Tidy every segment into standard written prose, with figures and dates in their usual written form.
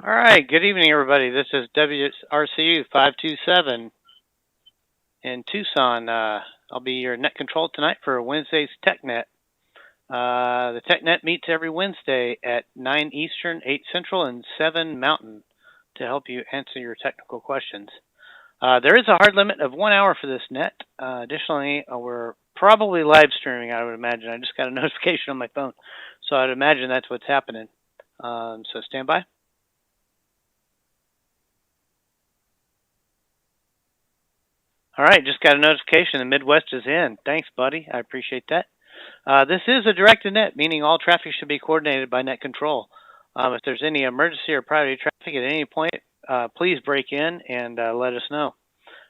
All right, good evening, everybody. This is WRCU 527 in Tucson. I'll be your net control tonight for Wednesday's TechNet. The TechNet meets every Wednesday at 9 Eastern, 8 Central, and 7 Mountain to help you answer your technical questions. There is a hard limit of 1 hour for this net. Additionally, we're probably live streaming, I would imagine. I just got a notification on my phone, so I'd imagine that's what's happening. So stand by. All right, just got a notification. The Midwest is in. Thanks, buddy. I appreciate that. This is a directed net, meaning all traffic should be coordinated by net control. If there's any emergency or priority traffic at any point, please break in and let us know.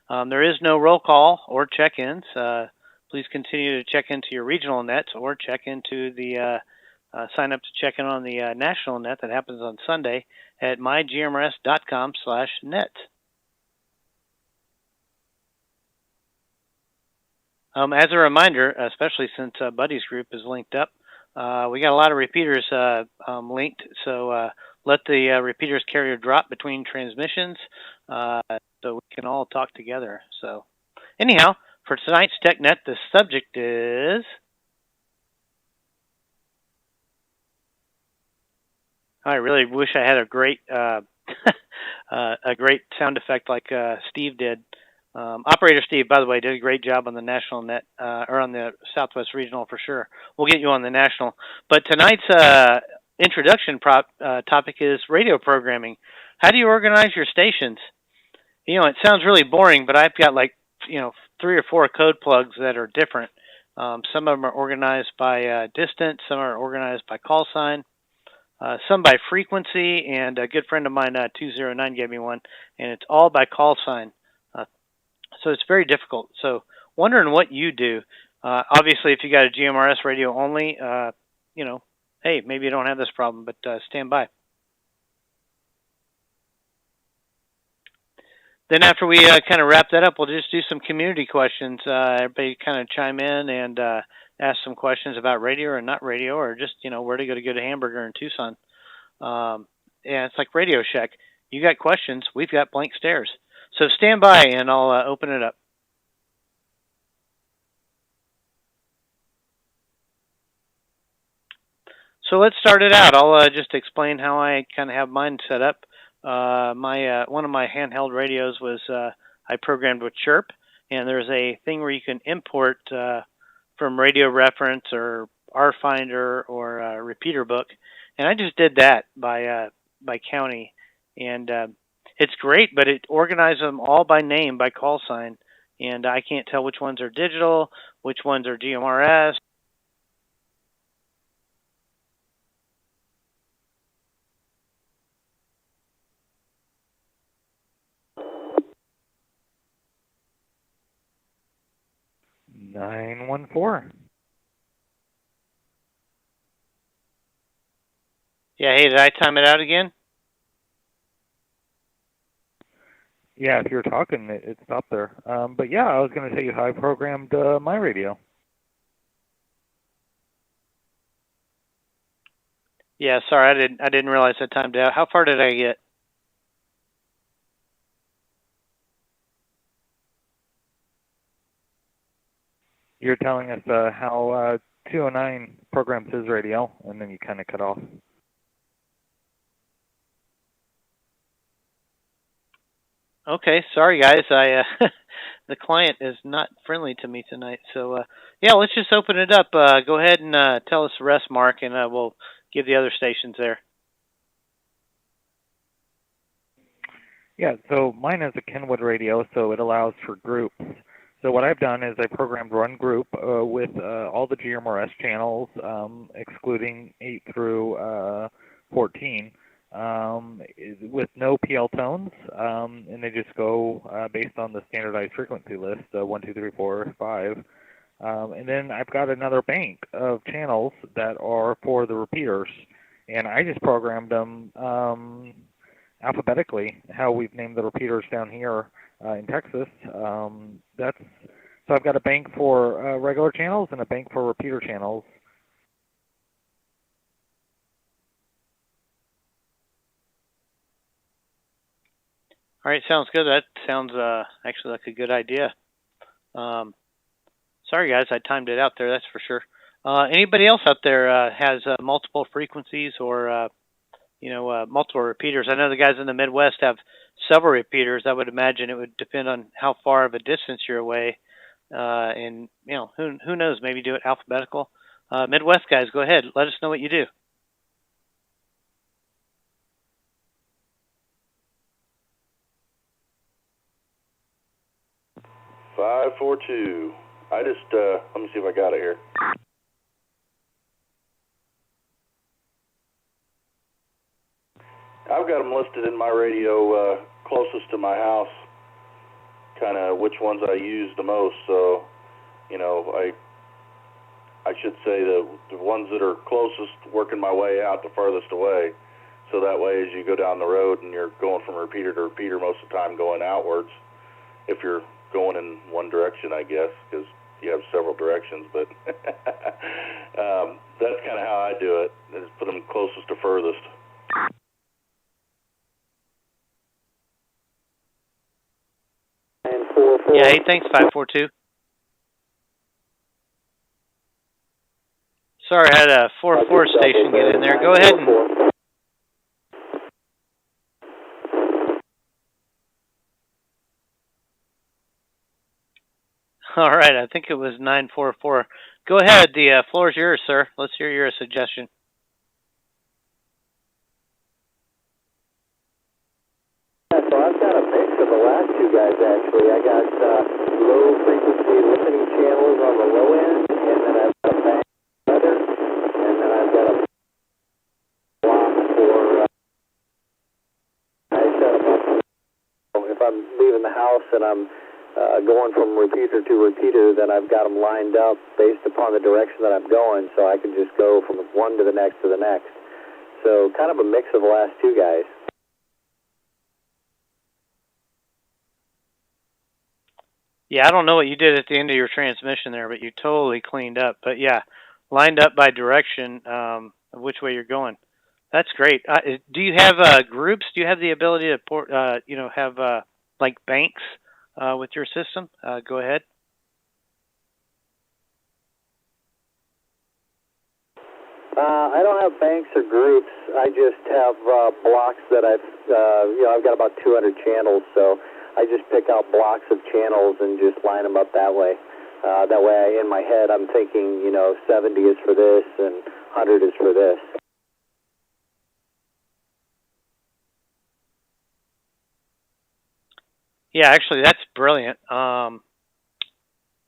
There is no roll call or check-ins. Please continue to check into your regional nets or check into the sign up to check in on the national net that happens on Sunday at mygmrs.com/net. As a reminder, especially since Buddy's group is linked up, we got a lot of repeaters linked, so let the repeaters carrier drop between transmissions so we can all talk together. So anyhow, for tonight's TechNet, the subject is... I really wish I had a great a great sound effect like Steve did. Operator Steve, by the way, did a great job on the national net, or on the Southwest Regional for sure. We'll get you on the national. But tonight's introduction topic is radio programming. How do you organize your stations? You know, it sounds really boring, but I've got 3 or 4 code plugs that are different. Some of them are organized by distance, some are organized by call sign, some by frequency, and a good friend of mine, 209, gave me one, and it's all by call sign. So it's very difficult. So wondering what you do. Obviously, if you got a GMRS radio only, hey, maybe you don't have this problem, but stand by. Then after we kind of wrap that up, we'll just do some community questions. Everybody kind of chime in and ask some questions about radio or not radio, or just, where to go to get a hamburger in Tucson. Yeah, it's like Radio Shack. You got questions, we've got blank stares. So stand by, and I'll open it up. So let's start it out. I'll just explain how I kind of have mine set up. One of my handheld radios was I programmed with Chirp, and there's a thing where you can import from Radio Reference or RFinder or Repeater Book, and I just did that by county, and it's great, but it organizes them all by name, by call sign, and I can't tell which ones are digital, which ones are GMRS. Nine 1-4. Yeah, hey, did I time it out again? Yeah, if you're talking, it stopped there. But yeah, I was going to tell you how I programmed my radio. Yeah, sorry, I didn't realize I timed out. How far did I get? You're telling us how 209 programs his radio, and then you kind of cut off. Okay, sorry guys. The client is not friendly to me tonight. So yeah, let's just open it up. Go ahead and tell us the rest, Mark, and we'll give the other stations there. Yeah, so mine is a Kenwood radio, so it allows for groups. So what I've done is I programmed one group with all the GMRS channels, excluding 8 through 14. With no PL tones, and they just go based on the standardized frequency list, 1, 2, 3, 4, 5. And then I've got another bank of channels that are for the repeaters, and I just programmed them alphabetically, how we've named the repeaters down here in Texas. So I've got a bank for regular channels and a bank for repeater channels. All right, sounds good. That sounds actually like a good idea. Sorry, guys, I timed it out there. That's for sure. Anybody else out there has multiple frequencies or multiple repeaters? I know the guys in the Midwest have several repeaters. I would imagine it would depend on how far of a distance you're away, and who knows? Maybe do it alphabetical. Midwest guys, go ahead. Let us know what you do. 542. I just, let me see if I got it here. I've got them listed in my radio closest to my house, kind of which ones I use the most. So, I should say the ones that are closest, working my way out the furthest away. So that way, as you go down the road and you're going from repeater to repeater, most of the time going outwards, if you're going in one direction, I guess, because you have several directions, but that's kind of how I do it, is put them closest to furthest. Yeah, hey, thanks, 542. Sorry, I had a 4-4 station get in there. Go ahead and... All right, I think it was 944. Go ahead, the floor is yours, sir. Let's hear your suggestion. So I've got a mix of the last two guys, actually. I got low frequency listening channels on the low end, and then I've got a bang weather, and then I've got a block for I set them up. If I'm leaving the house and I'm going from repeater to repeater, then I've got them lined up based upon the direction that I'm going, so I can just go from one to the next to the next. So kind of a mix of the last two guys. Yeah, I don't know what you did at the end of your transmission there, but you totally cleaned up. But yeah, lined up by direction of which way you're going. That's great. Do you have groups? Do you have the ability to have like banks with your system? Go ahead. I don't have banks or groups. I just have blocks that I've got about 200 channels, so I just pick out blocks of channels and just line them up that way. That way, in my head, I'm thinking, 70 is for this and 100 is for this. Yeah, actually, that's brilliant.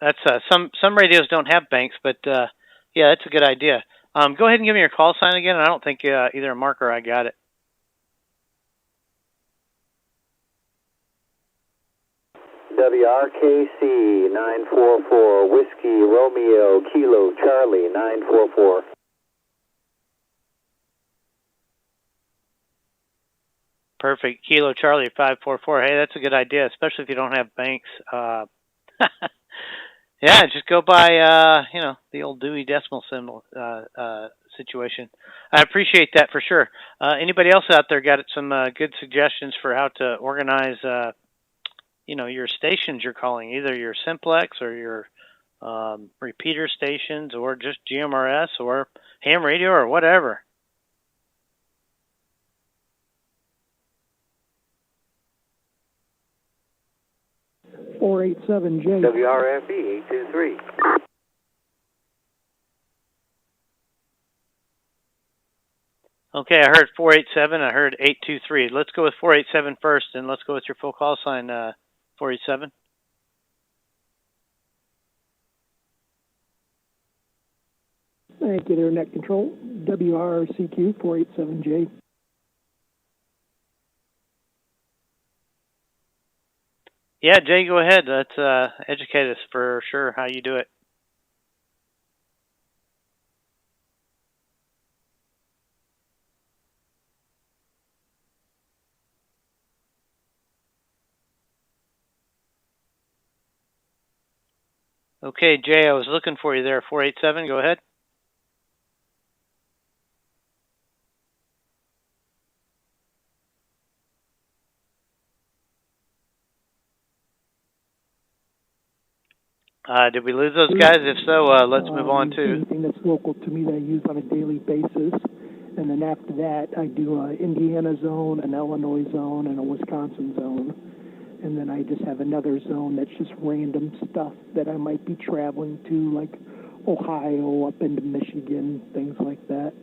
That's some radios don't have banks, but yeah, that's a good idea. Go ahead and give me your call sign again. I don't think either Mark or I got it. WRKC 944, Whiskey Romeo Kilo Charlie 944. Perfect. Kilo Charlie 544. Hey, that's a good idea, especially if you don't have banks. Yeah, just go by the old Dewey Decimal symbol situation. I appreciate that for sure. Anybody else out there got some good suggestions for how to organize your stations you're calling, either your simplex or your repeater stations, or just GMRS or ham radio or whatever? .487J. WRFE 823. Okay, I heard 487. I heard 823. Let's go with 487 first, and let's go with your full call sign, 487. Thank you, Internet Control. WRCQ 487J. Yeah, Jay, go ahead. Let's educate us for sure how you do it. Okay, Jay, I was looking for you there. 487, go ahead. Did we lose those guys? If so, let's move on to anything that's local to me that I use on a daily basis. And then after that, I do an Indiana zone, an Illinois zone, and a Wisconsin zone. And then I just have another zone that's just random stuff that I might be traveling to, like Ohio, up into Michigan, things like that.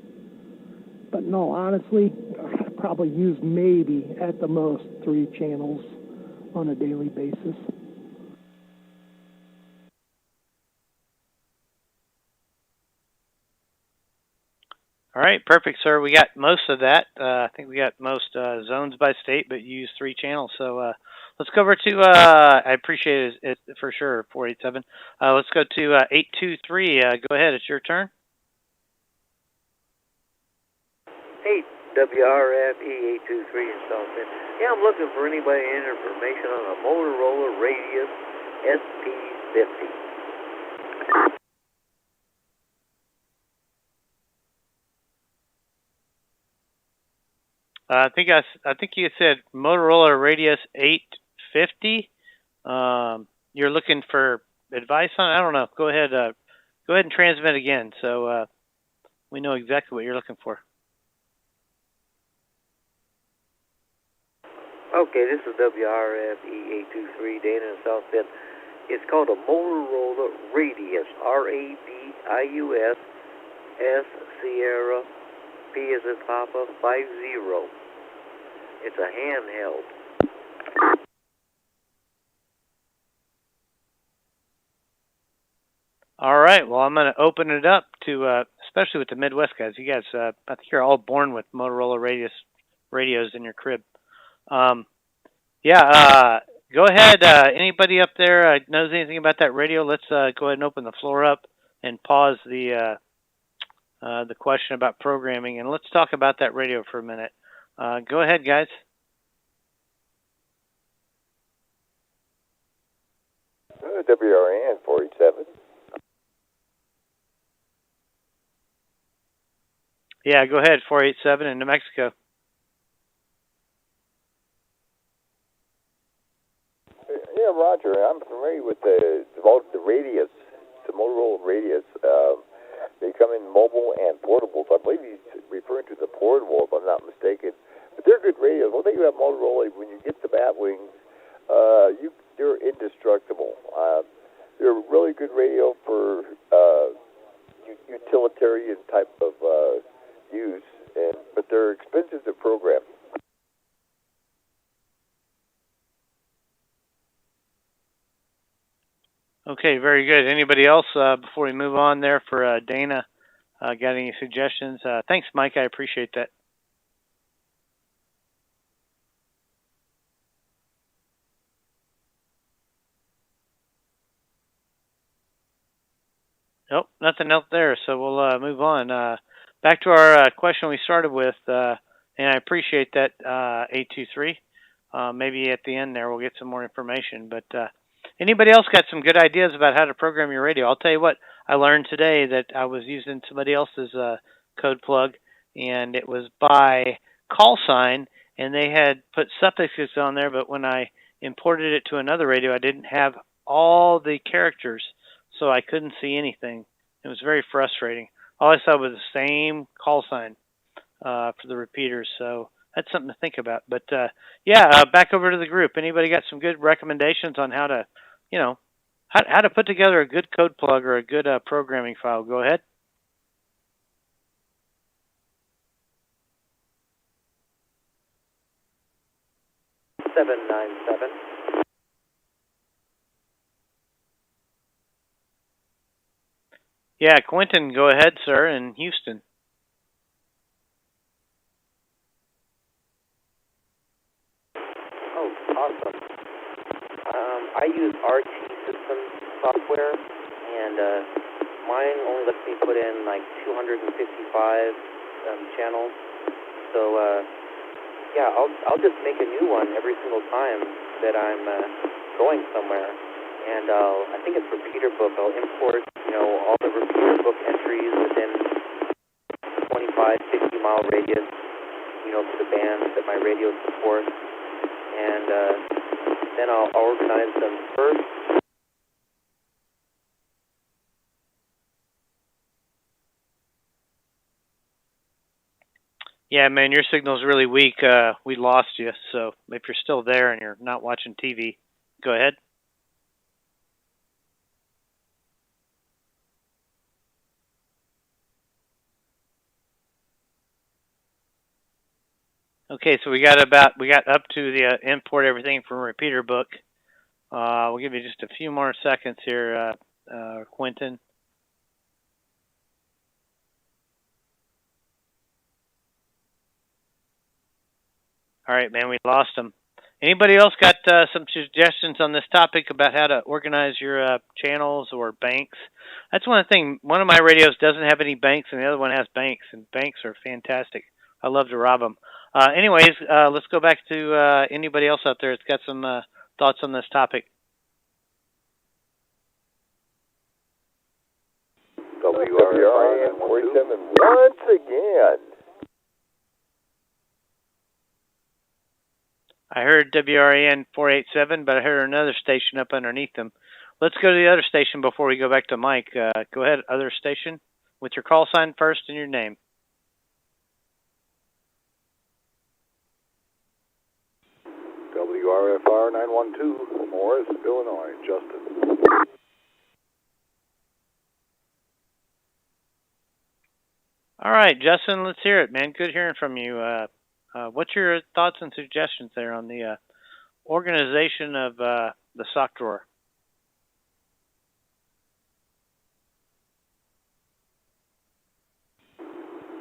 But no, honestly, I probably use maybe at the most 3 channels on a daily basis. All right, perfect, sir. We got most of that. I think we got most zones by state, but you use 3 channels. So let's go over to, I appreciate it for sure, 487. Let's go to 823. Go ahead, it's your turn. Hey, WRFE 823 in South Bend. Yeah, I'm looking for anybody in information on a Motorola Radius SP50. I think you said Motorola Radius 850. You're looking for advice on it? I don't know. Go ahead and transmit again, so we know exactly what you're looking for. Okay, this is WRFE 823, Dana in South Bend. It's called a Motorola Radius, Radius, S Sierra, P as in Papa, 50. It's a handheld. All right. Well, I'm going to open it up to, especially with the Midwest guys. You guys, I think you're all born with Motorola radios in your crib. Go ahead. Anybody up there knows anything about that radio? Let's go ahead and open the floor up and pause the question about programming, and let's talk about that radio for a minute. Go ahead, guys. WRN 487. Yeah, go ahead, 487 in New Mexico. Yeah, Roger. I'm familiar with the Radius, the Motorola Radius. They come in mobile and portable. So I believe he's referring to the portable, if I'm not mistaken. But they're good radios. One thing about Motorola, when you get the bat wings, they're indestructible. They're a really good radio for utilitarian type of use, but they're expensive to program. Okay, very good. Anybody else before we move on there for Dana? Got any suggestions? Thanks, Mike. I appreciate that. Nope, nothing else there. So we'll move on. Back to our question we started with, and I appreciate that, 823. Maybe at the end there we'll get some more information. But anybody else got some good ideas about how to program your radio? I'll tell you what, I learned today that I was using somebody else's code plug, and it was by call sign, and they had put suffixes on there, but when I imported it to another radio, I didn't have all the characters, so I couldn't see anything. It was very frustrating. All I saw was the same call sign for the repeaters, so that's something to think about. But back over to the group. Anybody got some good recommendations on how to, how to put together a good code plug or a good programming file? Go ahead. $797. Yeah, Quentin, go ahead, sir, in Houston. Oh, awesome. I use RT System software, and mine only lets me put in like 255 channels. So, I'll just make a new one every single time that I'm going somewhere. And I think it's repeater book. I'll import, all the repeater book entries within 25, 50-mile radius, for the bands that my radio supports. And then I'll organize them first Yeah, man, your signal's really weak. We lost you, so if you're still there and you're not watching TV, go ahead. Okay, so we got up to the import everything from repeater book. We'll give you just a few more seconds here, Quentin. All right, man, we lost him. Anybody else got some suggestions on this topic about how to organize your channels or banks? That's one thing. One of my radios doesn't have any banks, and the other one has banks, and banks are fantastic. I love to rob them. Anyways, let's go back to anybody else out there that's got some thoughts on this topic. WRIN 47 once again. I heard WRAN 487, but I heard another station up underneath them. Let's go to the other station before we go back to Mike. Go ahead, other station, with your call sign first and your name. WRFR 912, Morris, Illinois. Justin. All right, Justin, let's hear it, man. Good hearing from you. What's your thoughts and suggestions there on the organization of the sock drawer?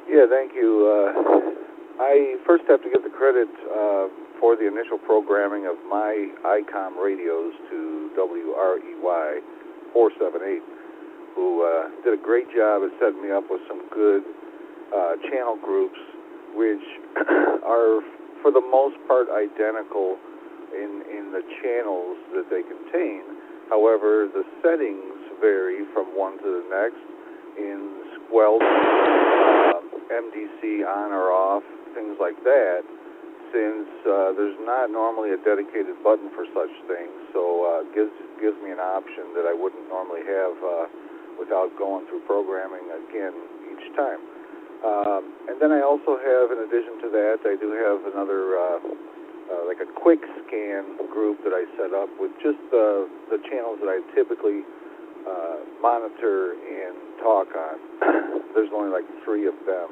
Yeah, thank you. I first have to give the credit for the initial programming of my ICOM radios to WREY 478, who did a great job at setting me up with some good channel groups, which are for the most part identical in the channels that they contain. However, the settings vary from one to the next in squelch, MDC on or off, things like that, since there's not normally a dedicated button for such things, so it gives me an option that I wouldn't normally have without going through programming again each time. And then I also have, in addition to that, I do have another, like a quick scan group that I set up with just the channels that I typically monitor and talk on. There's only like 3 of them.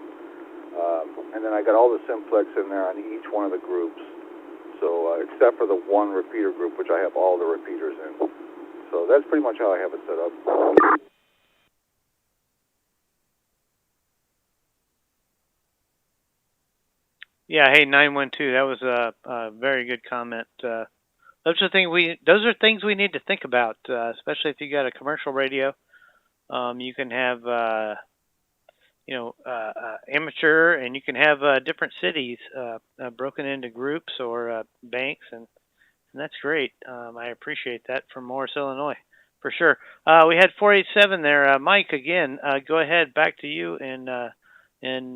And then I got all the simplex in there on each one of the groups. So, except for the one repeater group, which I have all the repeaters in. So that's pretty much how I have it set up. Yeah, hey 912, that was a very good comment. Those are things we need to think about, especially if you got a commercial radio. You can have amateur, and you can have different cities broken into groups or banks, and that's great. I appreciate that from Morris, Illinois, for sure. We had 487 there. Mike, again, go ahead, back to you in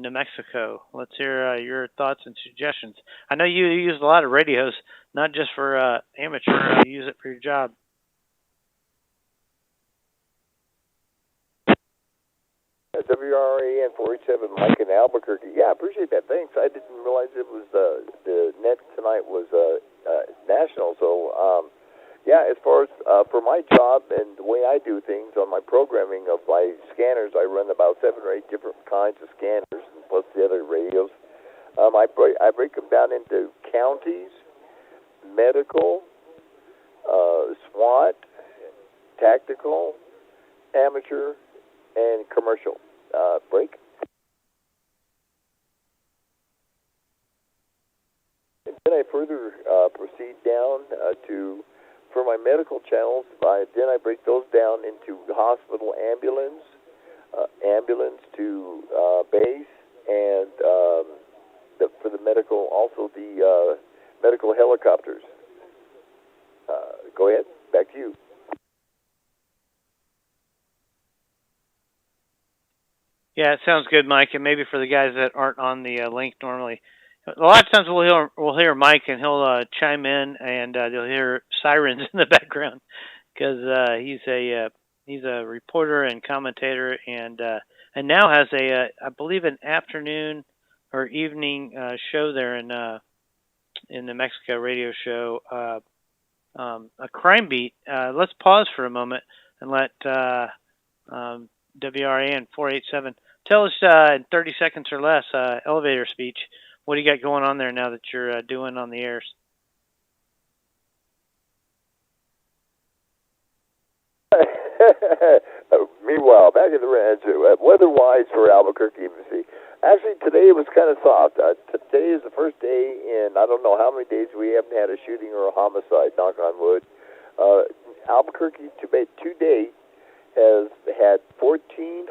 New Mexico. Let's hear your thoughts and suggestions. I know you use a lot of radios, not just for amateur. You use it for your job. WRAN 487, Mike in Albuquerque. Yeah, I appreciate that. Thanks. I didn't realize it was the net tonight was national. So, yeah, as far as for my job and the way I do things on my programming of my scanners, I run about 7 or 8 different kinds of scanners, plus the other radios. I break them down into counties, medical, SWAT, tactical, amateur, and commercial. Break. And then I further proceed down for my medical channels. Then I break those down into hospital ambulance, ambulance to base, and for the medical, also the medical helicopters. Go ahead. Back to you. Yeah, it sounds good, Mike. And maybe for the guys that aren't on the link normally, a lot of times we'll hear Mike and he'll chime in, and you'll hear sirens in the background because he's a reporter and commentator, and now has I believe an afternoon or evening show there in the New Mexico radio show, a crime beat. Let's pause for a moment and let WRAN 487 tell us in 30 seconds or less, elevator speech. What do you got going on there now that you're doing on the airs? Meanwhile, back at the ranch, weather-wise for Albuquerque, actually today it was kind of soft. Today is the first day in I don't know how many days we haven't had a shooting or a homicide, knock on wood. Albuquerque today has had 16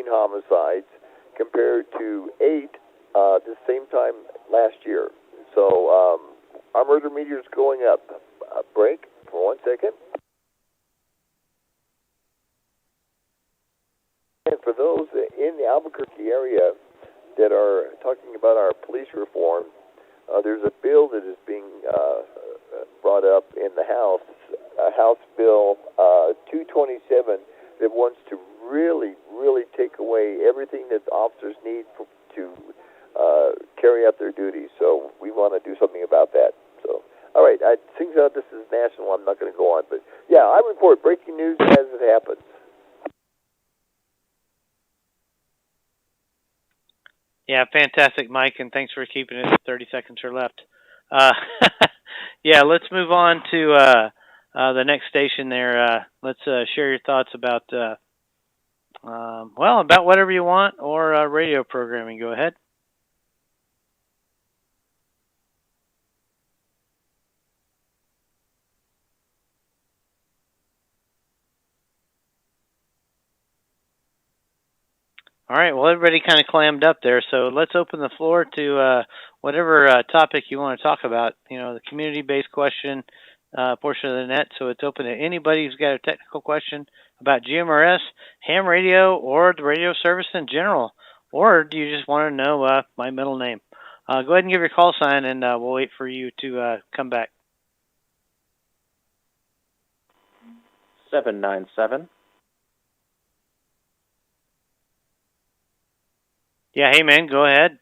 homicides compared to 8 the same time last year. So our murder meter is going up. Break for 1 second. And for those in the Albuquerque area that are talking about our police reform, there's a bill that is being brought up in the House, House Bill 227, that wants to really take away everything that officers need to carry out their duties. So we want to do something about that. So, all right, things out. This is national. I'm not going to go on, but yeah, I report breaking news as it happens. Yeah, fantastic, Mike, and thanks for keeping it 30 seconds or left. Yeah, let's move on to the next station there. Let's share your thoughts about, about whatever you want or radio programming. Go ahead. All right, well, everybody kind of clammed up there, so let's open the floor to whatever topic you want to talk about. You know, the community-based question portion of the net, so it's open to anybody who's got a technical question about GMRS, ham radio, or the radio service in general. Or do you just want to know my middle name? Go ahead and give your call sign, and we'll wait for you to come back. 797. Yeah, hey, man, go ahead.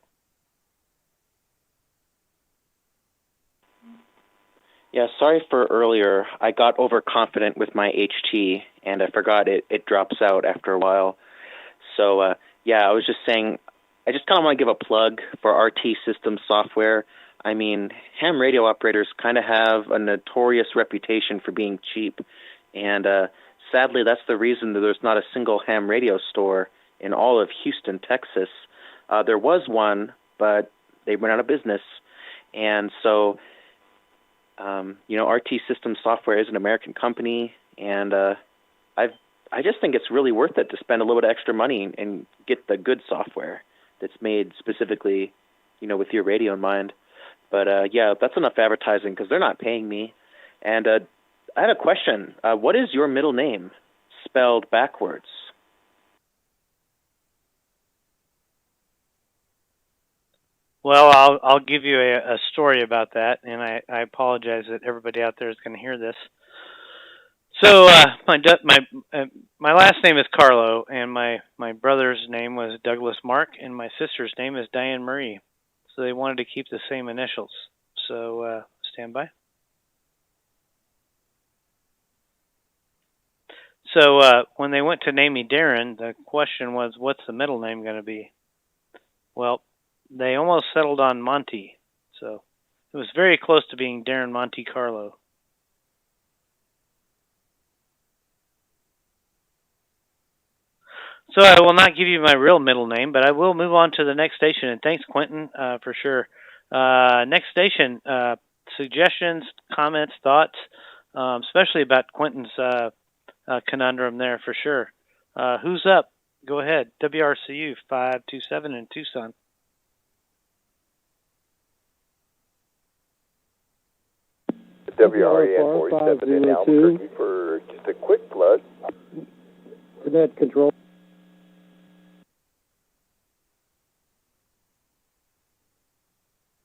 Yeah, sorry for earlier. I got overconfident with my HT, and I forgot it drops out after a while. So, I was just saying, I just kind of want to give a plug for RT System software. I mean, ham radio operators kind of have a notorious reputation for being cheap, and sadly, that's the reason that there's not a single ham radio store in all of Houston, Texas. There was one, but they went out of business, and so RT System Software is an American company, and I just think it's really worth it to spend a little bit of extra money and get the good software that's made specifically, with your radio in mind. But that's enough advertising because they're not paying me. And I had a question. What is your middle name spelled backwards? Well, I'll give you a story about that, and I apologize that everybody out there is going to hear this. So my last name is Carlo, and my brother's name was Douglas Mark, and my sister's name is Diane Marie. So they wanted to keep the same initials. So stand by. So when they went to name me Darren, the question was, what's the middle name going to be? Well, they almost settled on Monty, so it was very close to being Darren Monte Carlo. So I will not give you my real middle name, but I will move on to the next station, and thanks, Quentin, for sure. Next station, suggestions, comments, thoughts, especially about Quentin's conundrum there, for sure. Who's up? Go ahead. WRCU 527 in Tucson. WRAN 47 in Albuquerque for just a quick plug. Internet control.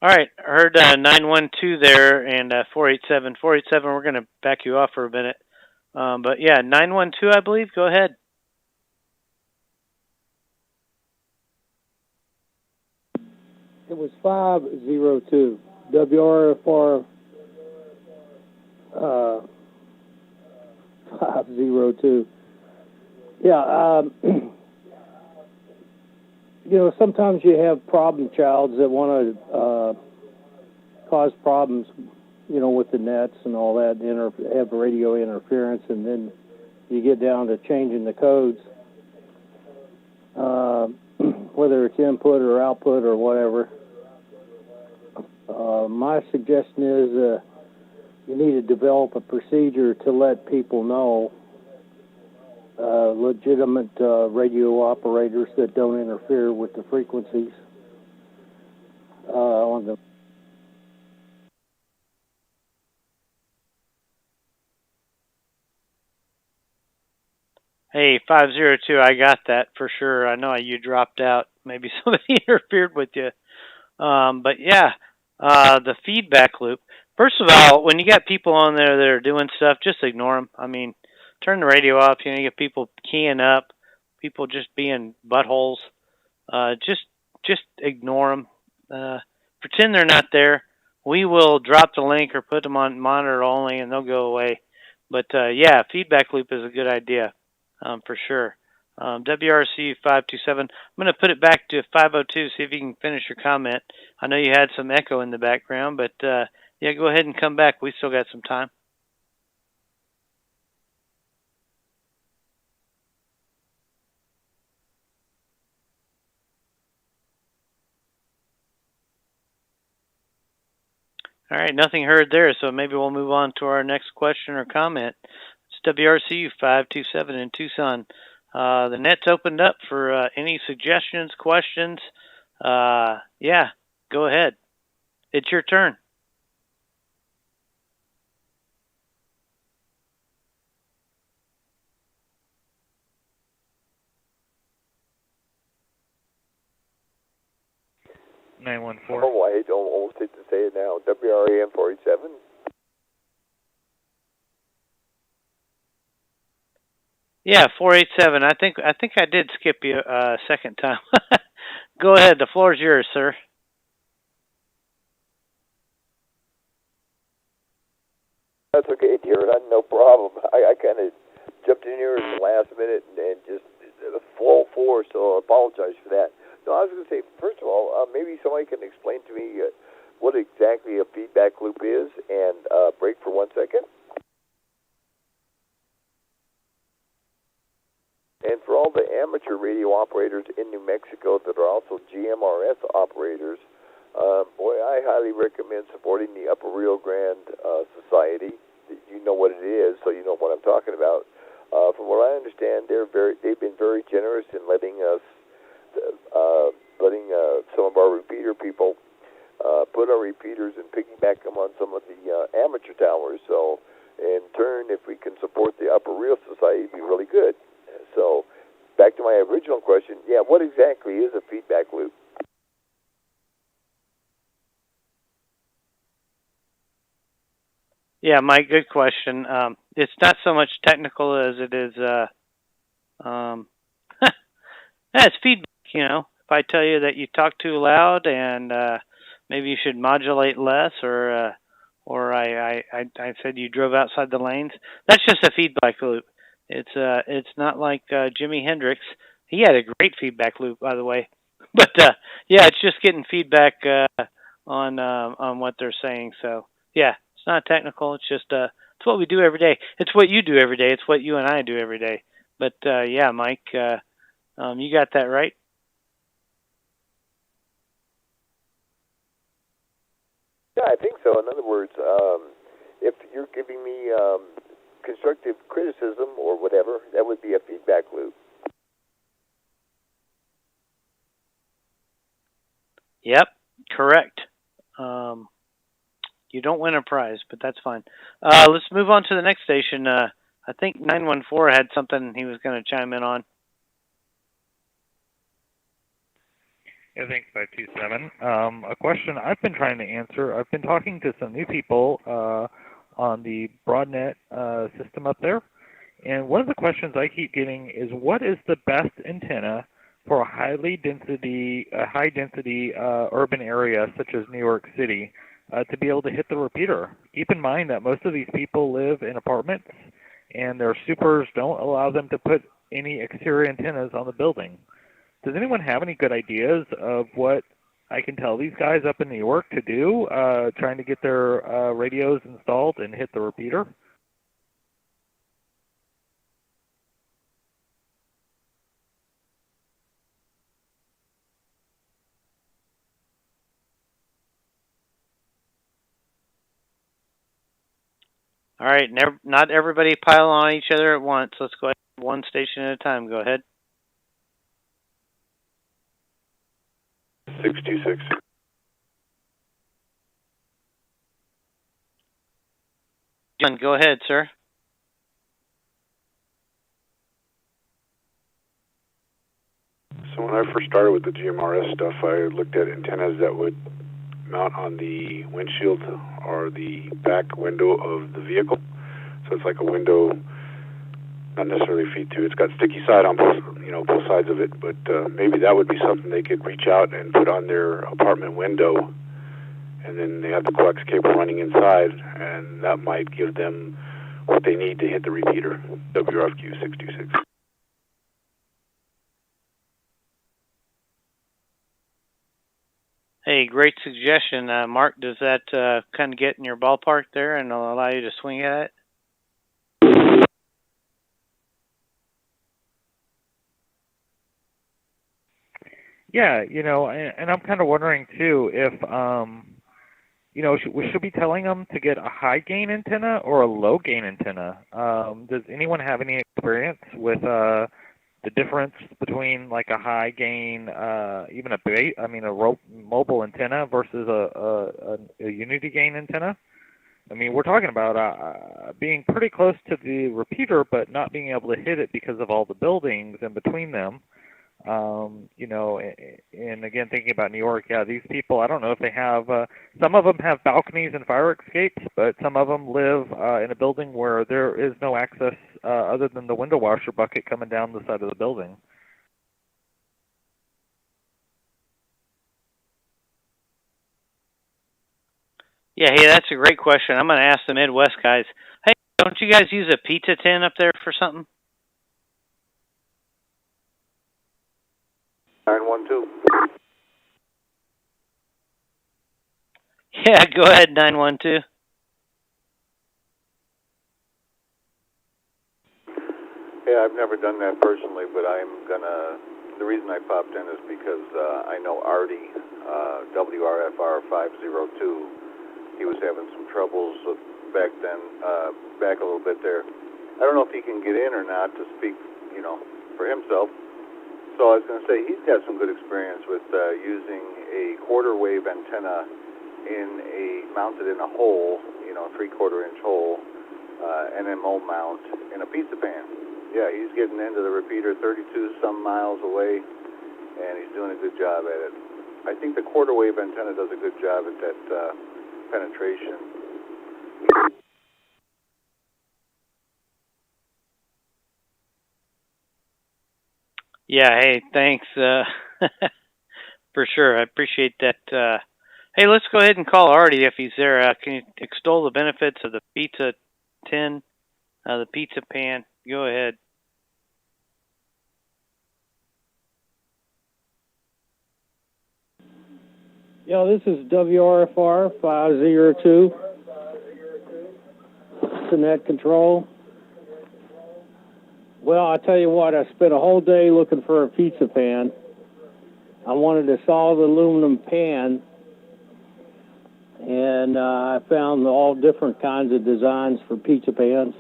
All right, I heard 912 there and 487. 487, we're going to back you off for a minute. But yeah, 912, I believe. Go ahead. It was 502. WRFR 502. Yeah, sometimes you have problem childs that want to cause problems, with the nets and all that, have radio interference, and then you get down to changing the codes, whether it's input or output or whatever. My suggestion is you need to develop a procedure to let people know, legitimate radio operators that don't interfere with the frequencies on the. Hey, 502, I got that for sure. I know you dropped out. Maybe somebody interfered with you. But yeah, the feedback loop. First of all, when you got people on there that are doing stuff, just ignore them. I mean, turn the radio off. You get people keying up, people just being buttholes. Just ignore them. Pretend they're not there. We will drop the link or put them on monitor only, and they'll go away. But yeah, feedback loop is a good idea, for sure. WRC 527. I'm going to put it back to 502. See if you can finish your comment. I know you had some echo in the background, but yeah, go ahead and come back. We still got some time. All right, nothing heard there, so maybe we'll move on to our next question or comment. It's WRC 527 in Tucson. The net's opened up for any suggestions, questions. Yeah, go ahead. It's your turn. Oh, I almost hate to say it now. WRAM 47. Yeah, 487. I think I did skip you a second time. Go ahead. The floor is yours, sir. That's okay, dear. No problem. I kind of jumped in here at the last minute and just full force, so I apologize for that. No, I was going to say, first of all, maybe somebody can explain to me what exactly a feedback loop is, and break for 1 second. And for all the amateur radio operators in New Mexico that are also GMRS operators, boy, I highly recommend supporting the Upper Rio Grande Society. You know what it is, so you know what I'm talking about. From what I understand, they've been very generous in letting us, some of our repeater people put our repeaters and piggyback them on some of the amateur towers. So, in turn, if we can support the Upper Rio Society, it'd be really good. So, back to my original question, yeah, what exactly is a feedback loop? Yeah, Mike, good question. It's not so much technical as it is, it's feedback, If I tell you that you talk too loud and maybe you should modulate less, or I said you drove outside the lanes, that's just a feedback loop. It's not like Jimi Hendrix. He had a great feedback loop, by the way. But yeah, it's just getting feedback on what they're saying. So yeah, it's not technical. It's just it's what we do every day. It's what you do every day. It's what you and I do every day. But yeah, Mike, you got that right. Yeah, I think so. In other words, if you're giving me constructive criticism or whatever, that would be a feedback loop. Yep, correct. You don't win a prize, but that's fine. Let's move on to the next station. I think 914 had something he was going to chime in on. Yeah, thanks, 527. A question I've been trying to answer. I've been talking to some new people on the BroadNet system up there, and one of the questions I keep getting is, what is the best antenna for a high density urban area such as New York City to be able to hit the repeater. Keep in mind that most of these people live in apartments, and their supers don't allow them to put any exterior antennas on the building. Does anyone have any good ideas of what I can tell these guys up in New York to do, trying to get their radios installed and hit the repeater? All right, not everybody pile on each other at once. Let's go ahead, one station at a time. Go ahead. 626. John, go ahead, sir. So when I first started with the GMRS stuff, I looked at antennas that would mount on the windshield or the back window of the vehicle. So it's like a window, not necessarily feed to. It's got sticky side on both sides of it. But maybe that would be something they could reach out and put on their apartment window, and then they have the coax cable running inside, and that might give them what they need to hit the repeater. WRFQ 626. Hey, great suggestion. Mark, does that kind of get in your ballpark there and allow you to swing at it? Yeah, and I'm kind of wondering too if, we should be telling them to get a high gain antenna or a low gain antenna. Does anyone have any experience with the difference between like a high gain, even a mobile antenna versus a unity gain antenna? I mean, we're talking about being pretty close to the repeater, but not being able to hit it because of all the buildings in between them. And again, thinking about New York, yeah, these people, I don't know if they have, some of them have balconies and fire escapes, but some of them live in a building where there is no access other than the window washer bucket coming down the side of the building. Yeah, hey, that's a great question. I'm going to ask the Midwest guys. Hey, don't you guys use a pizza tin up there for something? 912. Yeah, go ahead, 912. Yeah, I've never done that personally, but the reason I popped in is because I know Artie, WRFR 502, he was having some troubles back then, back a little bit there. I don't know if he can get in or not to speak, for himself. So I was going to say he's got some good experience with using a quarter wave antenna mounted in a hole, 3/4 inch hole, NMO mount in a pizza pan. Yeah, he's getting into the repeater 32 some miles away, and he's doing a good job at it. I think the quarter wave antenna does a good job at that penetration. Yeah, hey, thanks for sure. I appreciate that. Hey, let's go ahead and call Artie if he's there. Can you extol the benefits of the pizza tin, the pizza pan? Go ahead. Yeah, this is WRFR 502. Net control. Well, I tell you what, I spent a whole day looking for a pizza pan. I wanted a solid aluminum pan, and I found all different kinds of designs for pizza pans.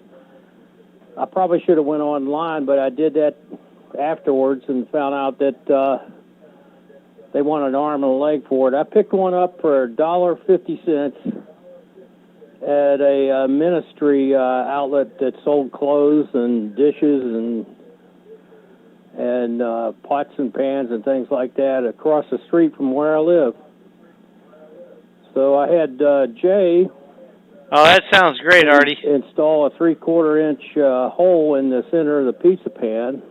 I probably should have went online, but I did that afterwards and found out that they want an arm and a leg for it. I picked one up for $1.50 at a ministry outlet that sold clothes and dishes and pots and pans and things like that across the street from where I live. So I had Jay. Oh, that sounds great, Artie. Install a 3/4 inch hole in the center of the pizza pan.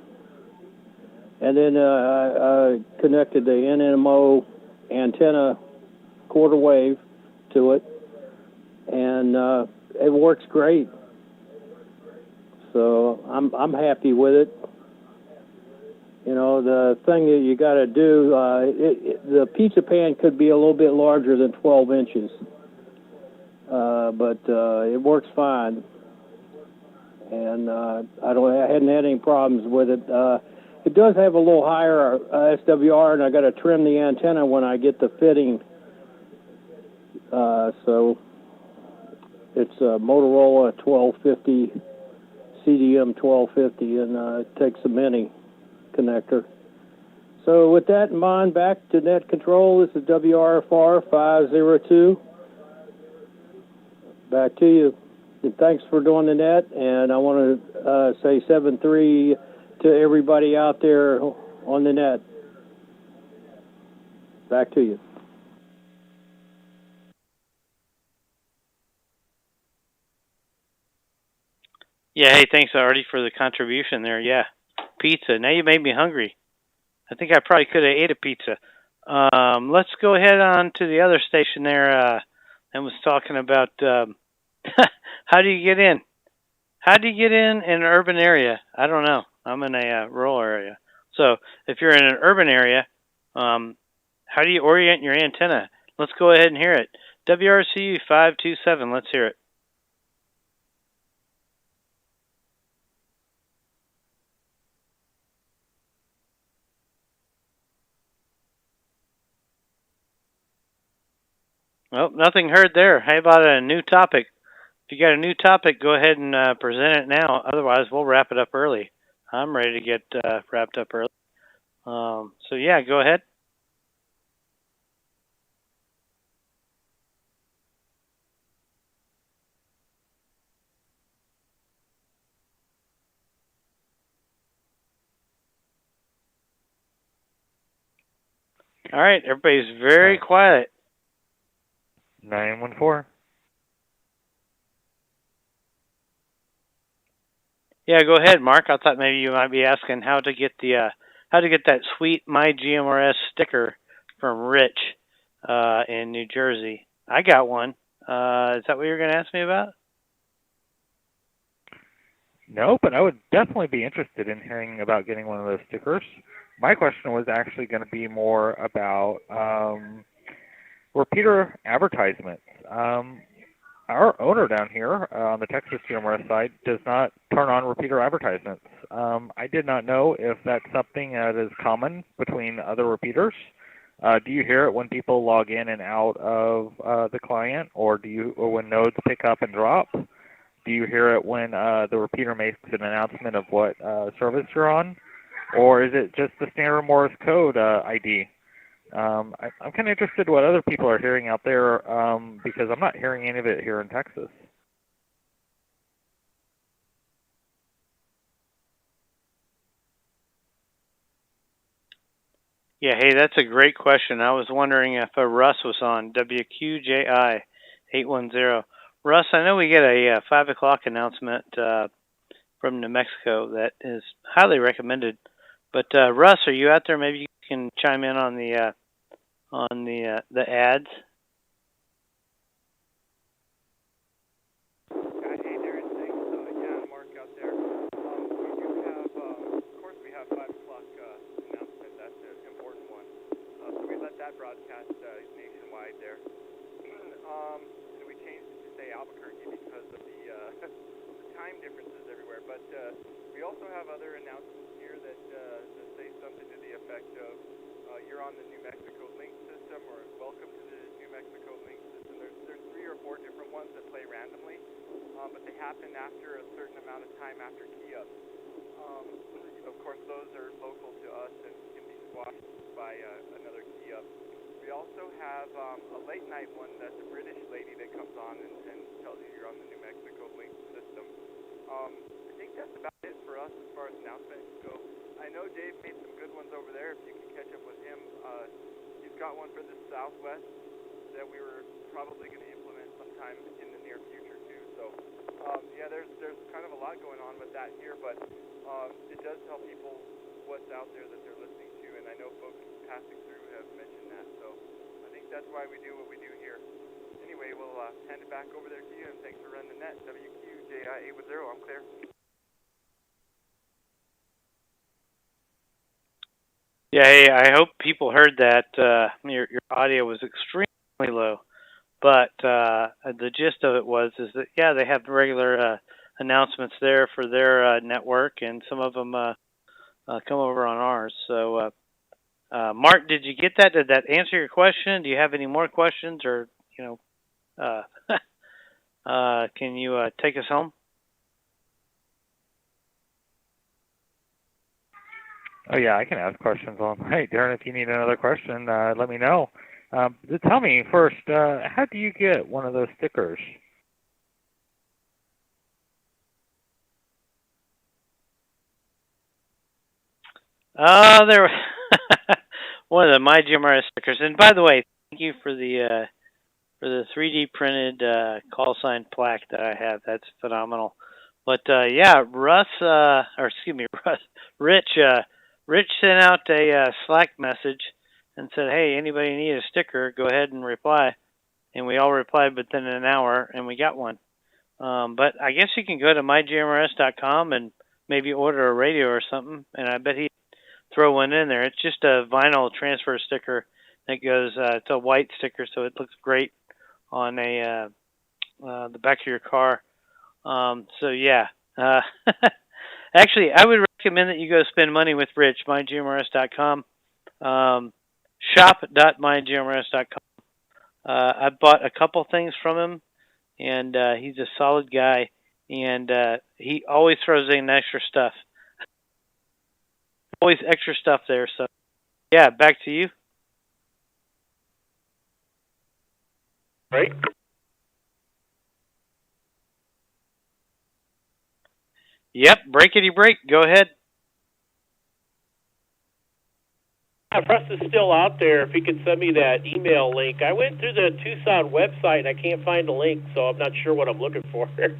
and then I connected the NMO antenna quarter wave to it, and it works great. So I'm happy with it. You know, the thing that you got to do, the pizza pan could be a little bit larger than 12 inches, but it works fine, and I hadn't had any problems with it. It does have a little higher SWR, and I got to trim the antenna when I get the fitting. So it's a Motorola 1250, CDM 1250, and it takes a mini connector. So with that in mind, back to net control. This is WRFR 502. Back to you. And thanks for doing the net. And I want to say 7-3 to everybody out there on the net. Back to you. Yeah, hey, thanks, Artie, for the contribution there. Yeah, pizza. Now you made me hungry. I think I probably could have ate a pizza. Let's go ahead on to the other station there and was talking about how do you get in? How do you get in an urban area? I don't know. I'm in a rural area. So if you're in an urban area, how do you orient your antenna? Let's go ahead and hear it. WRCU 527, let's hear it. Well, nothing heard there. How about a new topic? If you got a new topic, go ahead and present it now. Otherwise, we'll wrap it up early. I'm ready to get wrapped up early. So, yeah, go ahead. All right, everybody's very quiet. 914. Yeah, go ahead, Mark. I thought maybe you might be asking how to get that sweet myGMRS sticker from Rich in New Jersey. I got one. Is that what you're going to ask me about? No, but I would definitely be interested in hearing about getting one of those stickers. My question was actually going to be more about repeater advertisements. Our owner down here on the Texas GMRS side does not turn on repeater advertisements. I did not know if that's something that is common between other repeaters. Do you hear it when people log in and out of the client, or when nodes pick up and drop? Do you hear it when the repeater makes an announcement of what service you're on, or is it just the standard Morse code ID? I'm kind of interested in what other people are hearing out there because I'm not hearing any of it here in Texas. Yeah, hey, that's a great question. I was wondering if Russ was on WQJI 810. Russ, I know we get a 5 o'clock announcement from New Mexico that is highly recommended. But Russ, are you out there? Maybe you can chime in on the ads. Hey there, and thanks. Yeah, Mark out there. We do have, of course, we have 5 o'clock announcement. That's an important one. So we let that broadcast nationwide there. And we changed it to say Albuquerque because of the time differences everywhere. But we also have other announcements here that say something to the effect of you're on the New Mexico link system, or welcome to the New Mexico link system. There's 3 or 4 different ones that play randomly, but they happen after a certain amount of time after key up. Of course, those are local to us and can be squashed by another key up. We also have a late night one that's a British lady that comes on and tells you you're on the New Mexico link system. I think that's about it for us as far as announcements go. I know Dave made some good ones over there. If you can catch up with him, he's got one for the Southwest that we were probably going to implement sometime in the near future too. So yeah, there's kind of a lot going on with that here, but it does tell people what's out there that they're listening to, and I know folks passing through have mentioned that, so I think that's why we do what we do here. Anyway, we'll hand it back over there to you, and thanks for running the net. WQJI810, I'm clear. Yeah, hey, I hope people heard that. Your audio was extremely low, but the gist of it is that yeah, they have regular announcements there for their network, and some of them come over on ours. So, Mark, did you get that? Did that answer your question? Do you have any more questions, or can you take us home? Oh yeah, I can ask questions on. Hey, Darren, if you need another question, let me know. Tell me first, how do you get one of those stickers? There, one of the myGMRS stickers. And by the way, thank you for the 3D printed call sign plaque that I have. That's phenomenal. But yeah, Rich sent out a Slack message and said, "Hey, anybody need a sticker? Go ahead and reply." And we all replied within an hour, and we got one. But I guess you can go to myGMRS.com and maybe order a radio or something, and I bet he'd throw one in there. It's just a vinyl transfer sticker that goes. It's a white sticker, so it looks great on the back of your car. So yeah. Actually, I would recommend that you go spend money with Rich, myGMRS.com, shop.mygmrs.com. I bought a couple things from him, and he's a solid guy, and he always throws in extra stuff. Always extra stuff there. So, yeah, back to you. Right. Yep, breakity break. Go ahead. Russ is still out there. If he could send me that email link. I went through the Tucson website and I can't find the link, so I'm not sure what I'm looking for. But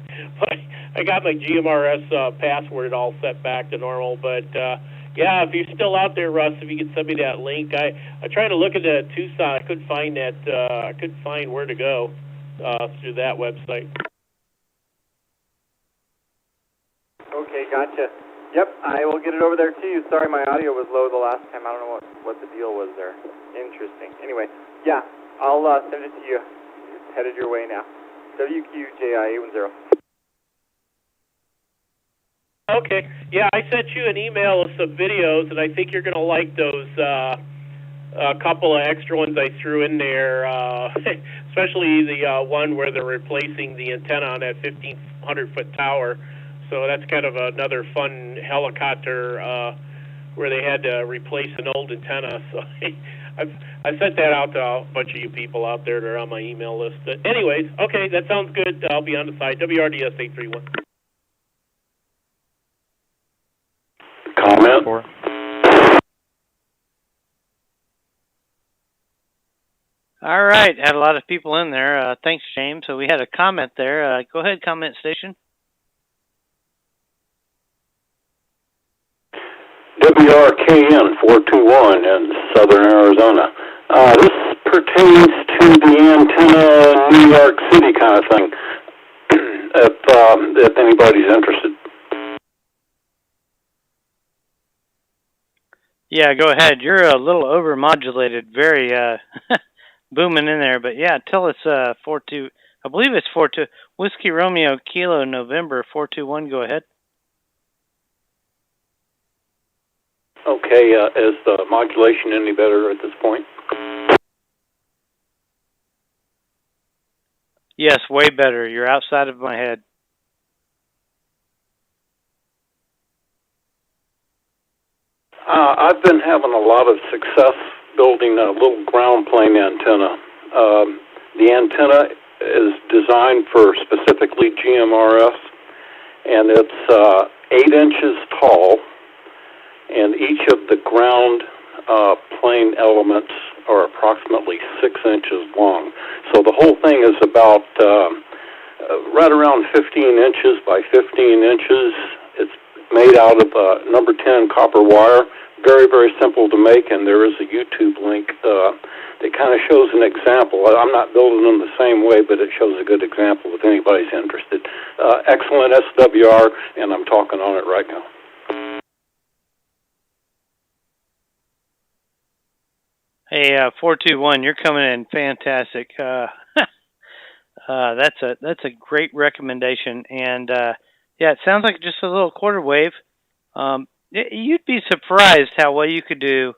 I got my GMRS password all set back to normal. But yeah, if you're still out there, Russ, if you could send me that link. I tried to look at the Tucson. I couldn't find that. I couldn't find where to go through that website. Okay, gotcha. Yep, I will get it over there to you. Sorry, my audio was low the last time. I don't know what the deal was there. Interesting. Anyway, yeah, I'll send it to you. It's headed your way now. WQJI810. Okay. Yeah, I sent you an email with some videos, and I think you're going to like those. A couple of extra ones I threw in there, especially the one where they're replacing the antenna on that 1,500-foot tower. So that's kind of another fun helicopter where they had to replace an old antenna. So I sent that out to a bunch of you people out there that are on my email list. But anyways, okay, that sounds good. I'll be on the side. WRDS 831. Comment? All right, had a lot of people in there. Thanks, James. So we had a comment there. Go ahead, comment station. WRKN 421 in southern Arizona. This pertains to the antenna New York City kind of thing, if anybody's interested. Yeah, go ahead. You're a little overmodulated, very booming in there. But yeah, tell us 42. I believe it's 42. Whiskey Romeo Kilo November 421. Go ahead. Okay, is the modulation any better at this point? Yes, way better. You're outside of my head. I've been having a lot of success building a little ground plane antenna. The antenna is designed for specifically GMRS, and it's 8 inches tall. And each of the ground plane elements are approximately 6 inches long. So the whole thing is about right around 15 inches by 15 inches. made out of number 10 copper wire. Very, very simple to make, and there is a YouTube link that kind of shows an example. I'm not building them the same way, but it shows a good example if anybody's interested. Excellent SWR, and I'm talking on it right now. Hey, 421, you're coming in fantastic. That's a great recommendation, and yeah, it sounds like just a little quarter wave. You'd be surprised how well you could do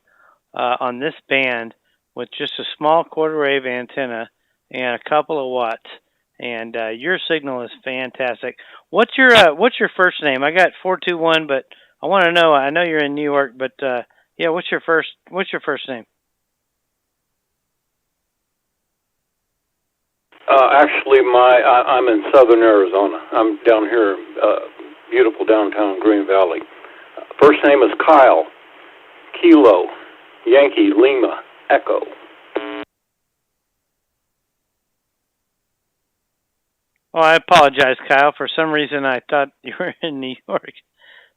on this band with just a small quarter wave antenna and a couple of watts, and your signal is fantastic. What's your first name? I got 421, but I want to know. I know you're in New York, but yeah, what's your first name? Actually, I'm in southern Arizona. I'm down here, beautiful downtown Green Valley. First name is Kyle. Kilo, Yankee, Lima, Echo. Oh, I apologize, Kyle. For some reason, I thought you were in New York.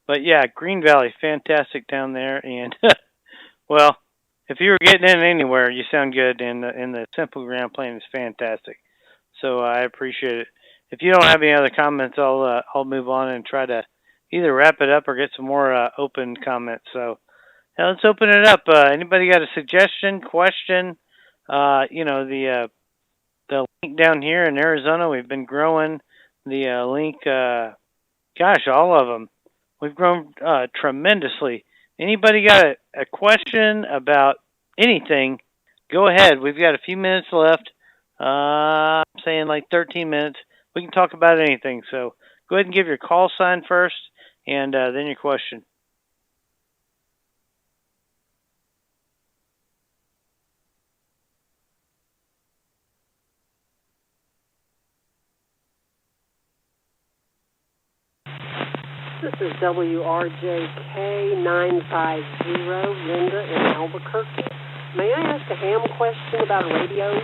But yeah, Green Valley, fantastic down there. And well, if you were getting in anywhere, you sound good. And the simple ground plane is fantastic. So I appreciate it. If you don't have any other comments, I'll move on and try to either wrap it up or get some more open comments. So let's open it up. Anybody got a suggestion, question? The link down here in Arizona, we've been growing the link. Gosh, all of them. We've grown tremendously. Anybody got a question about anything? Go ahead. We've got a few minutes left. I'm saying like 13 minutes. We can talk about anything. So go ahead and give your call sign first, and then your question. This is WRJK950, Linda in Albuquerque. May I ask a ham question about a radio?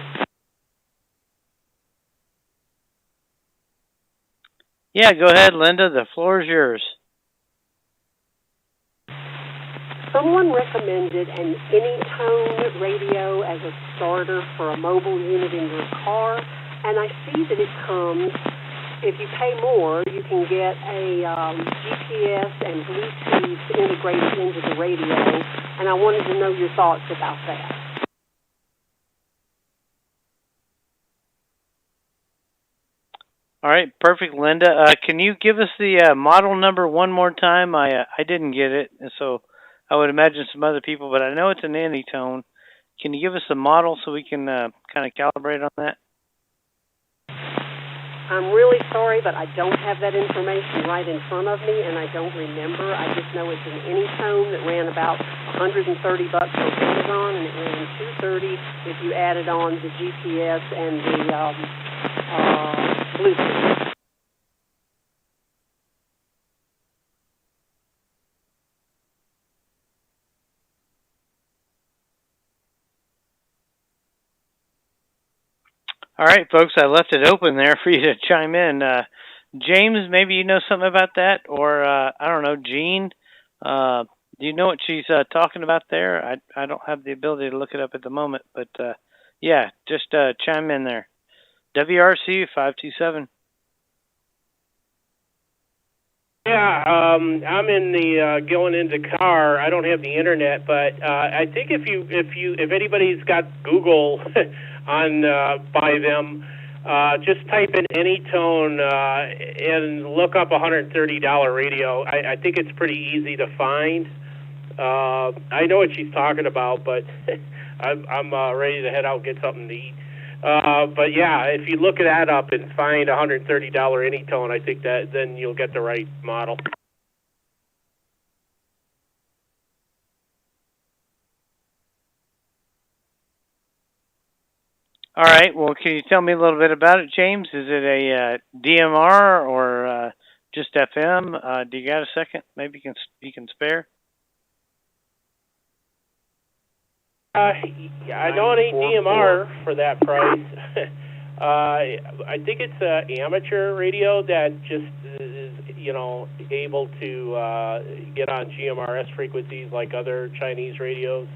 Yeah, go ahead, Linda. The floor is yours. Someone recommended an Anytone radio as a starter for a mobile unit in your car, and I see that it comes, if you pay more, you can get a GPS and Bluetooth integrated into the radio, and I wanted to know your thoughts about that. All right, perfect, Linda. Can you give us the model number one more time? I didn't get it, and so I would imagine some other people, but I know it's an Anytone. Can you give us the model so we can kind of calibrate on that? I'm really sorry, but I don't have that information right in front of me, and I don't remember. I just know it's an Anytone that ran about $130 on Amazon, and it ran $230 if you added on the GPS and the Bluetooth. All right, folks, I left it open there for you to chime in. James, maybe you know something about that, or I don't know, Jean. Do you know what she's talking about there? I don't have the ability to look it up at the moment, but yeah, just chime in there. WRC 527. Yeah, I'm in the going into car. I don't have the internet, but I think if anybody's got Google on by them, just type in Anytone and look up $130 radio. I think it's pretty easy to find. I know what she's talking about, but I'm ready to head out and get something to eat. But yeah, if you look that up and find $130 Anytone, I think that then you'll get the right model. All right. Well, can you tell me a little bit about it, James? Is it a DMR or just FM? Do you got a second? Maybe you can spare. I know it ain't DMR for that price. I think it's an amateur radio that just is, able to get on GMRS frequencies like other Chinese radios.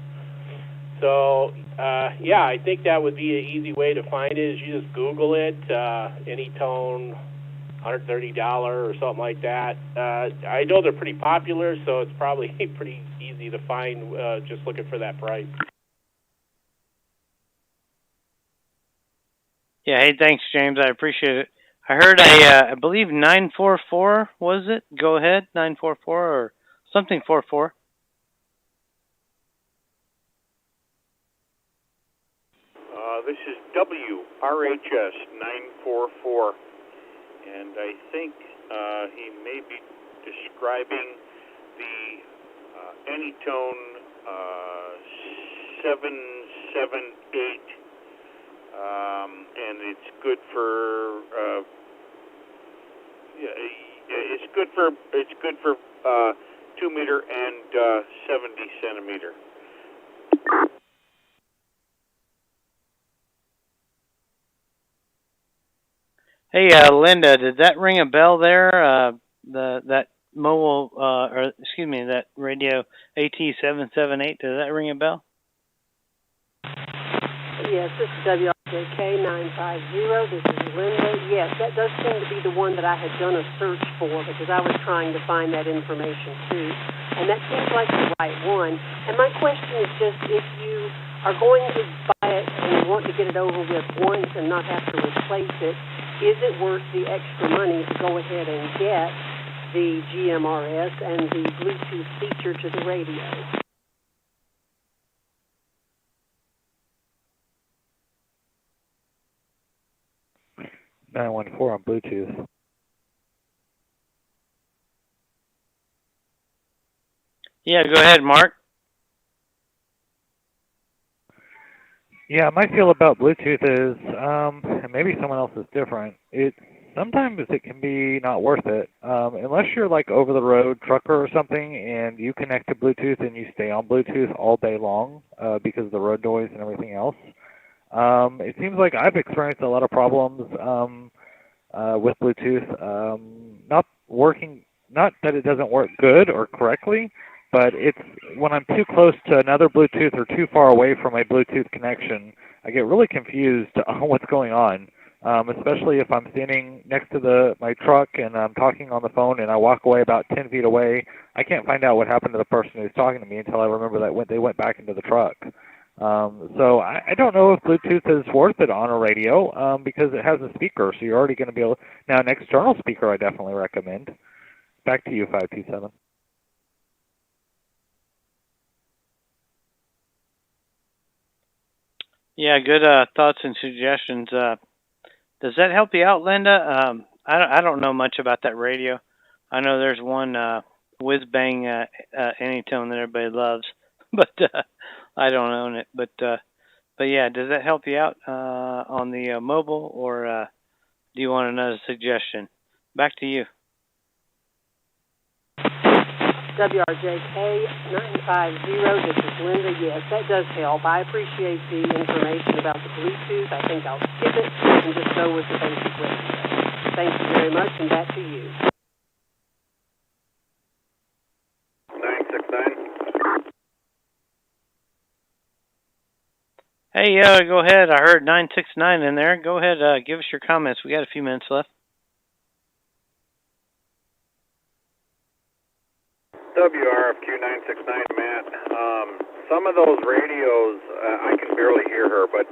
So, I think that would be an easy way to find it is you just Google it, Anytone, $130 or something like that. I know they're pretty popular, so it's probably pretty easy to find just looking for that price. Yeah, hey, thanks, James. I appreciate it. I heard I believe 944, was it? Go ahead, 944 or something 44. This is WRHS 944, and I think he may be describing the Anytone 778, and it's good for it's good for 2 meter and 70 centimeter. Hey, Linda, did that ring a bell there? That mobile, that radio AT778, did that ring a bell? Yes, this is WRJK950. This is Linda. Yes, that does seem to be the one that I had done a search for because I was trying to find that information too. And that seems like the right one. And my question is just if you are going to buy it and want to get it over with once and not have to replace it, is it worth the extra money to go ahead and get the GMRS and the Bluetooth feature to the radio? 914 on Bluetooth. Yeah, go ahead, Mark. Yeah, my feel about Bluetooth is, and maybe someone else is different. Sometimes it can be not worth it, unless you're like over the road trucker or something, and you connect to Bluetooth and you stay on Bluetooth all day long because of the road noise and everything else. It seems like I've experienced a lot of problems with Bluetooth not working. Not that it doesn't work good or correctly, but it's when I'm too close to another Bluetooth or too far away from a Bluetooth connection, I get really confused on what's going on, especially if I'm standing next to my truck and I'm talking on the phone and I walk away about 10 feet away. I can't find out what happened to the person who's talking to me until I remember that they went back into the truck. So I don't know if Bluetooth is worth it on a radio because it has a speaker, so you're already going to be able. Now, an external speaker I definitely recommend. Back to you, 527. Yeah, good thoughts and suggestions. Does that help you out, Linda? I don't know much about that radio. I know there's one whiz-bang Anytone that everybody loves, but I don't own it. But yeah, does that help you out on the mobile, or do you want another suggestion? Back to you. WRJK950, this is Linda. Yes, that does help. I appreciate the information about the Bluetooth. I think I'll skip it and just go with the basic radio. Thank you very much, and back to you. 969. Hey, go ahead. I heard 969 in there. Go ahead, give us your comments. We got a few minutes left. WRFQ 969, Matt. Some of those radios, I can barely hear her, but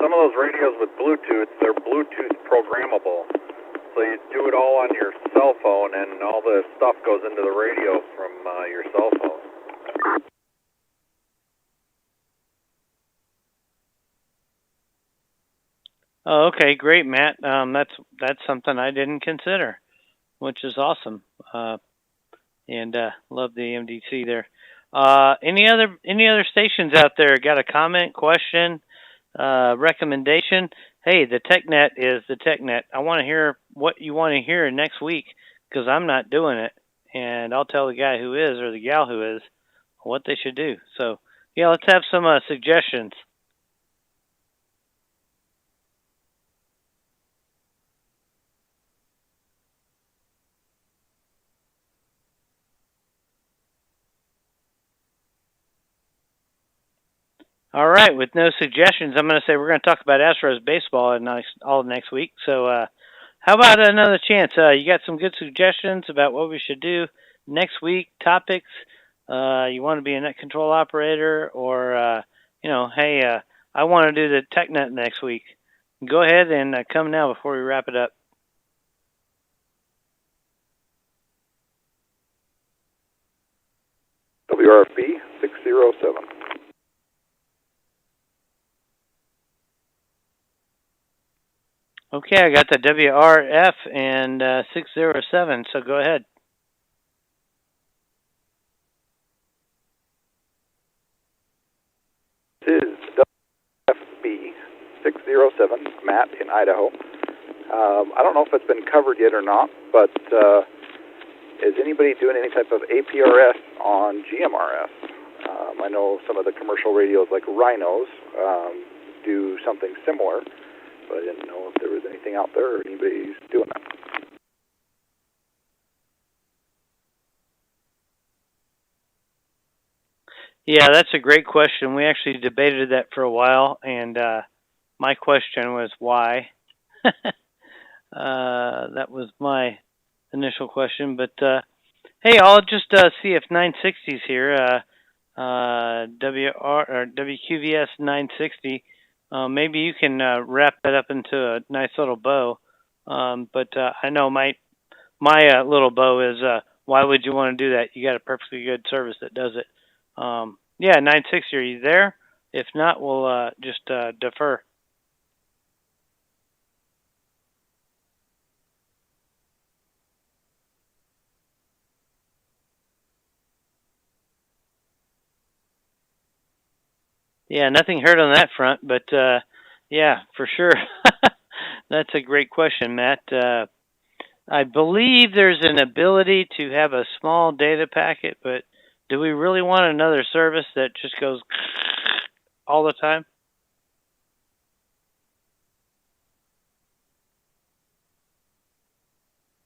some of those radios with Bluetooth, they're Bluetooth programmable. So you do it all on your cell phone, and all the stuff goes into the radio from your cell phone. Oh, okay, great, Matt. That's something I didn't consider, which is awesome. And love the MDC there. Any other stations out there got a comment, question, recommendation? Hey, the TechNet is the TechNet. I want to hear what you want to hear next week because I'm not doing it, and I'll tell the guy who is or the gal who is what they should do. So yeah, let's have some suggestions. All right, with no suggestions, I'm going to say we're going to talk about Astros baseball all next week. So, how about another chance? You got some good suggestions about what we should do next week, topics? You want to be a net control operator, or, hey, I want to do the TechNet next week. Go ahead and come now before we wrap it up. WRFB 607. Okay, I got the WRF and 607, so go ahead. This is WFB 607, Matt in Idaho. I don't know if it's been covered yet or not, but is anybody doing any type of APRS on GMRS? I know some of the commercial radios like Rhinos do something similar, but I didn't know if there was anything out there or anybody's doing that. Yeah, that's a great question. We actually debated that for a while, and my question was why. That was my initial question, but hey, I'll just see if 960's here. WQVS 960. Maybe you can wrap that up into a nice little bow. But I know my little bow is why would you want to do that? You got a perfectly good service that does it. Yeah, 960. Are you there? If not, we'll just defer. Yeah, nothing heard on that front, but yeah, for sure. That's a great question, Matt. I believe there's an ability to have a small data packet, but do we really want another service that just goes all the time?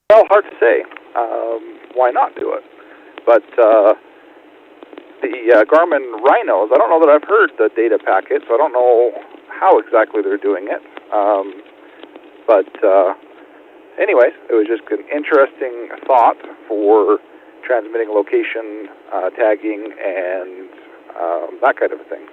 Well, hard to say. Why not do it? But the Garmin Rhinos, I don't know that I've heard the data packet, so I don't know how exactly they're doing it. But anyways, it was just an interesting thought for transmitting location, tagging, and that kind of a thing.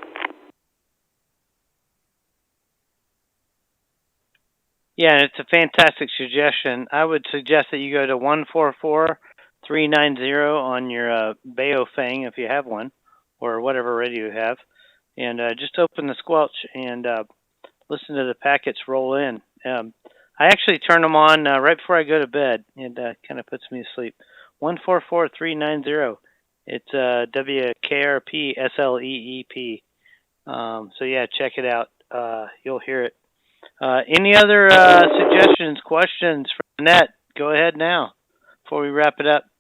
Yeah, it's a fantastic suggestion. I would suggest that you go to 144390 on your Baofeng if you have one, or whatever radio you have, and just open the squelch and listen to the packets roll in. I actually turn them on right before I go to bed, and kind of puts me to sleep. 144390. It's WKRP SLEEP. So yeah, check it out. You'll hear it. Any other suggestions, questions from the net? Go ahead now before we wrap it up.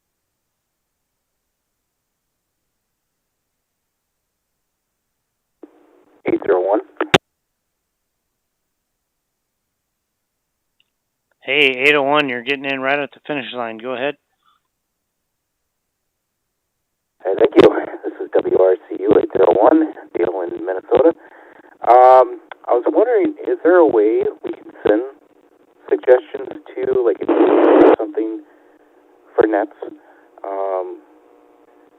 Hey, 801, you're getting in right at the finish line. Go ahead. Hey, thank you. This is WRCU 801, Deal in Minnesota. I was wondering, is there a way we can send suggestions to, like an email or something for nets? Is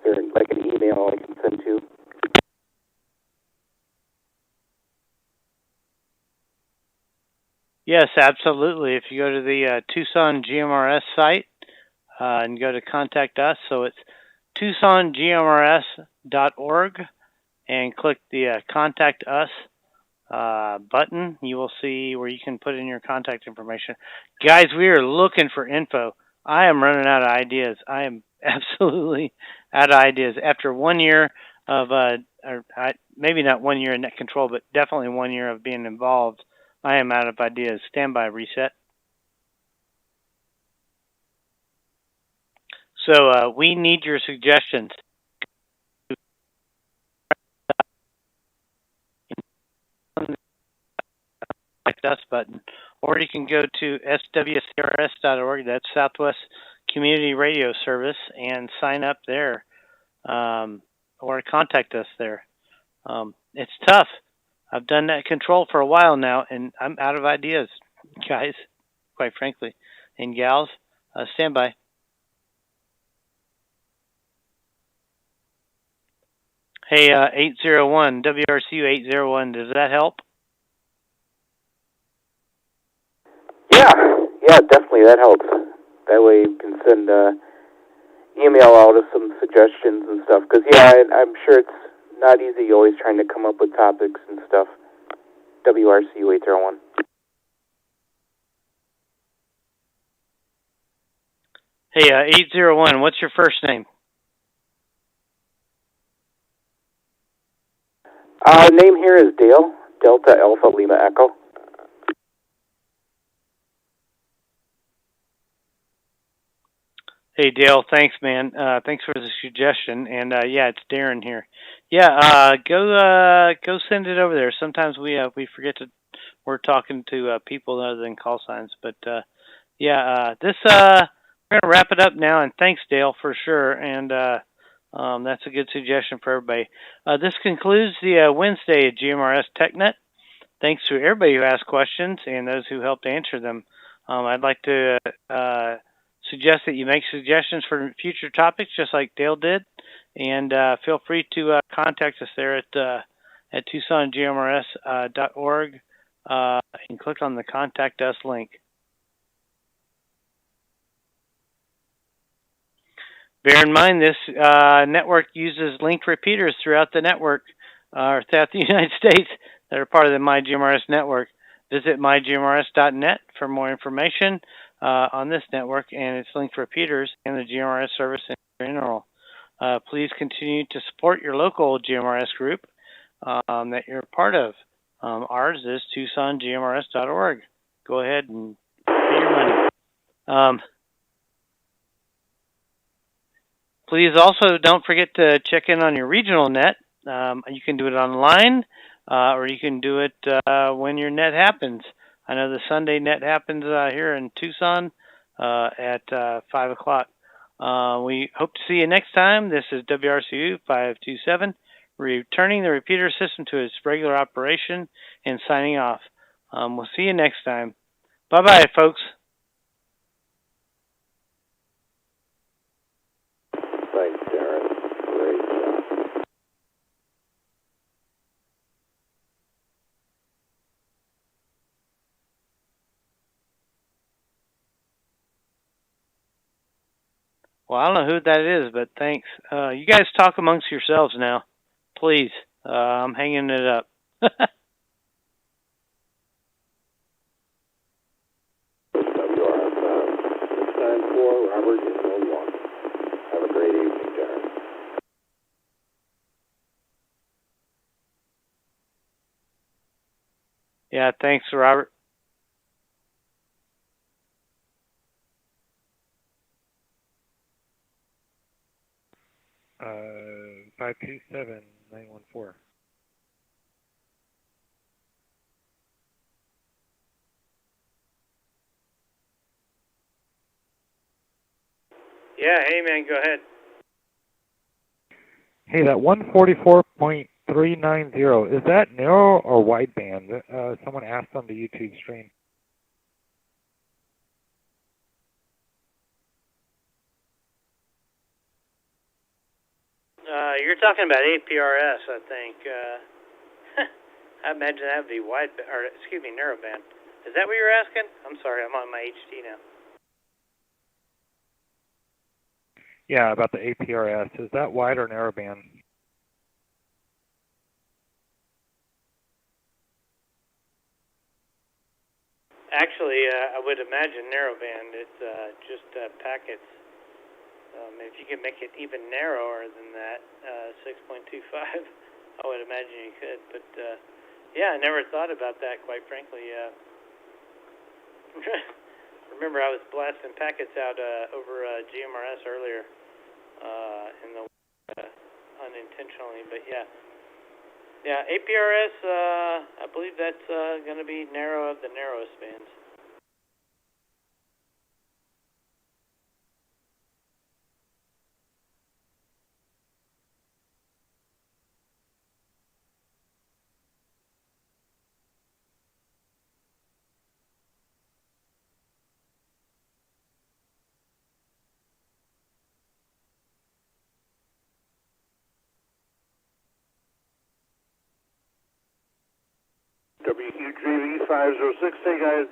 there like an email I can send to? Yes, absolutely. If you go to the Tucson GMRS site and go to Contact Us, so it's TucsonGMRS.org, and click the Contact Us button, you will see where you can put in your contact information. Guys, we are looking for info. I am running out of ideas. I am absolutely out of ideas. After 1 year of, maybe not 1 year in net control, but definitely 1 year of being involved, I am out of ideas. Stand by, reset. So we need your suggestions. Contact Us button, or you can go to swcrs.org. That's Southwest Community Radio Service, and sign up there, or contact us there. It's tough. I've done that control for a while now, and I'm out of ideas, guys, quite frankly. And gals, stand by. Hey, 801, WRCU 801, does that help? Yeah, definitely, that helps. That way you can send email out of some suggestions and stuff. Because, yeah, I'm sure it's not easy always trying to come up with topics and stuff. WRCU 801. Hey, 801, what's your first name? Name here is Dale, Delta Alpha Lima Echo. Hey, Dale, thanks, man. Thanks for the suggestion. And, yeah, it's Darren here. Yeah, go send it over there. Sometimes we forget we're talking to people other than call signs. But, yeah, we're going to wrap it up now. And thanks, Dale, for sure. And that's a good suggestion for everybody. This concludes the Wednesday at GMRS TechNet. Thanks to everybody who asked questions and those who helped answer them. I'd like to suggest that you make suggestions for future topics, just like Dale did, and feel free to contact us there at TucsonGMRS.org and click on the Contact Us link. Bear in mind, this network uses linked repeaters throughout the network, or throughout the United States, that are part of the myGMRS network. Visit myGMRS.net for more information on this network and its linked repeaters and the GMRS service in general. Please continue to support your local GMRS group that you're part of. Ours is TucsonGMRS.org. Go ahead and pay your money. Please also don't forget to check in on your regional net. You can do it online, or you can do it when your net happens. I know the Sunday net happens here in Tucson at 5 o'clock. We hope to see you next time. This is WRCU 527, returning the repeater system to its regular operation and signing off. We'll see you next time. Bye-bye, folks. Thanks, Darren. Great job. Well, I don't know who that is, but thanks. You guys talk amongst yourselves now. Please. I'm hanging it up. WRS 694, Robert in 01. Have a great evening, Darren. Yeah, thanks, Robert. Uh, 527-914. Yeah, hey man, go ahead. Hey, that 144.390, is that narrow or wideband? Someone asked on the YouTube stream. You're talking about APRS, I think. I imagine that would be narrowband. Is that what you're asking? I'm sorry, I'm on my HT now. Yeah, about the APRS. Is that wide or narrowband? Actually, I would imagine narrowband. It's just packets. If you could make it even narrower than that, 6.25, I would imagine you could. But yeah, I never thought about that, quite frankly. Remember, I was blasting packets out over GMRS earlier in the unintentionally, but yeah. Yeah, APRS, I believe that's going to be narrow of the narrowest bands. JV506. Hey guys,